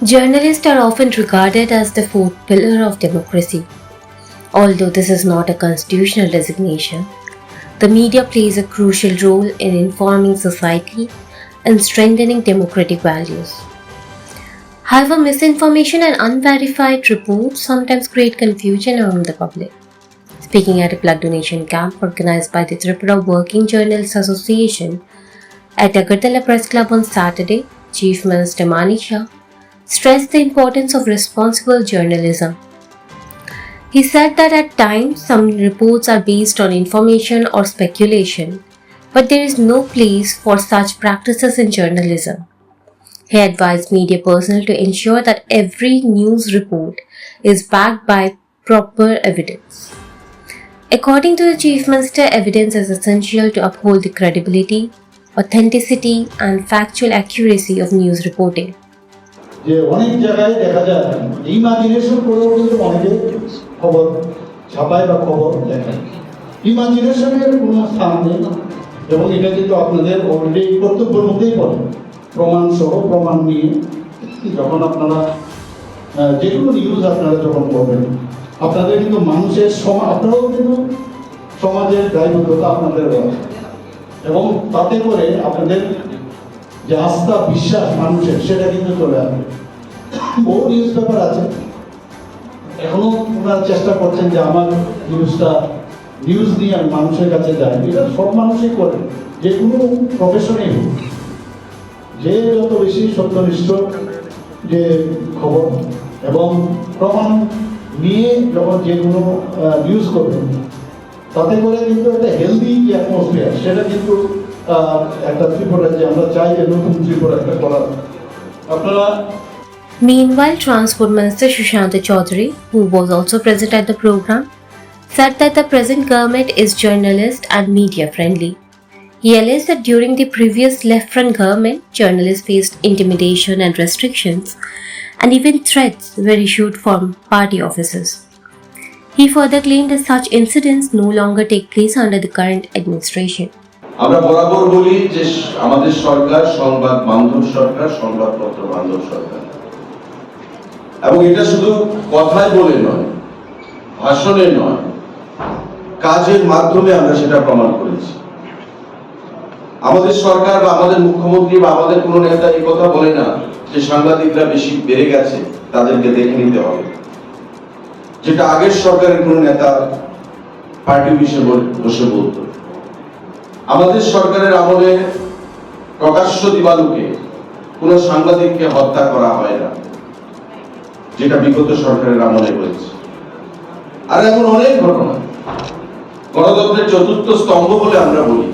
Journalists are often regarded as the fourth pillar of democracy. Although this is not a constitutional designation, the media plays a crucial role in informing society and strengthening democratic values. However, misinformation and unverified reports sometimes create confusion among the public. Speaking at a blood donation camp organized by the Tripura Working Journalists Association at Agartala Press Club on Saturday, Chief Minister Mani Shah stressed the importance of responsible journalism. He said that at times some reports are based on information or speculation, but there is no place for such practices in journalism. He advised media personnel to ensure that every news report is backed by proper evidence. According to the Chief Minister, evidence is essential to uphold the credibility, authenticity, and factual accuracy of news reporting. যে অনেক জায়গায় দেখা যায় imagination করেও কিন্তু অনেকে খবর ছাপায় বা খবর লেখায়। ইমাজিনেশনের কোনো স্থান নেই এবং এটা কিন্তু আপনাদের অলরেডি কর্তব্যের মধ্যেই পড়ে। প্রমাণ সহ প্রমাণ নিয়ে যখন আপনারা যে কোনো নিউজ আপনারা যখন করবেন আপনাদের কিন্তু মানুষের আপনারাও কিন্তু সমাজের দায়বদ্ধতা আপনাদের রয়েছে এবং তাতে করে আপনাদের যে আস্থা বিশ্বাস মানুষের সেটা কিন্তু চলে আসবে। বহু নিউজ পেপার আছে এখনো ওনারা চেষ্টা করছেন যে আমার নিউজ নিয়ে আমি মানুষের কাছে যাই। এটা সব মানুষই করে, যে কোনো প্রফেশনেই হোক, যে যত বেশি সত্যনিষ্ঠ যে খবর এবং প্রমাণ নিয়ে যখন যে কোনো নিউজ করবেন তাতে করে কিন্তু একটা হেলদি যে অ্যাটমসফিয়ার সেটা কিন্তু একটা ত্রিপুরা যে আমরা চাই যে নতুন ত্রিপুরা একটা করার আপনারা। Meanwhile, Transport Minister Sushant Chaudhary, who was also present at the program, said that the present government is journalist and media friendly. He alleged that during the previous left-front government, journalists faced intimidation and restrictions, and even threats were issued from party offices. He further claimed that such incidents no longer take place under the current administration. আমরা বরাবর বলি যে আমাদের সরকার সংবাদ বান্ধব সরকার, সংবাদপত্র বান্ধব সরকার, এবং এটা শুধু কথায় বলে নয়, ভাষণে নয়, কাজের মাধ্যমে আমরা সেটা প্রমাণ করেছি। আমাদের সরকার বা আমাদের মুখ্যমন্ত্রী বা আমাদের কোনো নেতা এই কথা বলে না যে সাংবাদিকরা বেশি বেড়ে গেছে, তাদেরকে দেখে নিতে হবে, যেটা আগের সরকারের কোনো নেতা পার্টি অফিসে বসে বলতো। আমাদের সরকারের আমলে প্রকাশ্য দিবালোকে কোন সাংবাদিককে হত্যা করা হয় না, যেটা বিগত সরকারের আমলে হয়েছে। আর এমন অনেক ঘটনা গণতন্ত্রের চতুর্থ স্তম্ভ বলে আমরা বলি,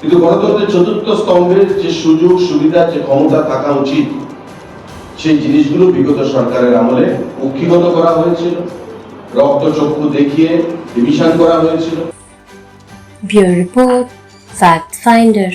কিন্তু গণতন্ত্রের চতুর্থ স্তম্ভের যে সুযোগ সুবিধা যে ক্ষমতা থাকা উচিত সেই জিনিসগুলো বিগত সরকারের আমলে কুক্ষিগত করা হয়েছিল, রক্তচক্ষু দেখিয়ে ডিভিশন করা হয়েছিল। Bureau Report, Fact Finder.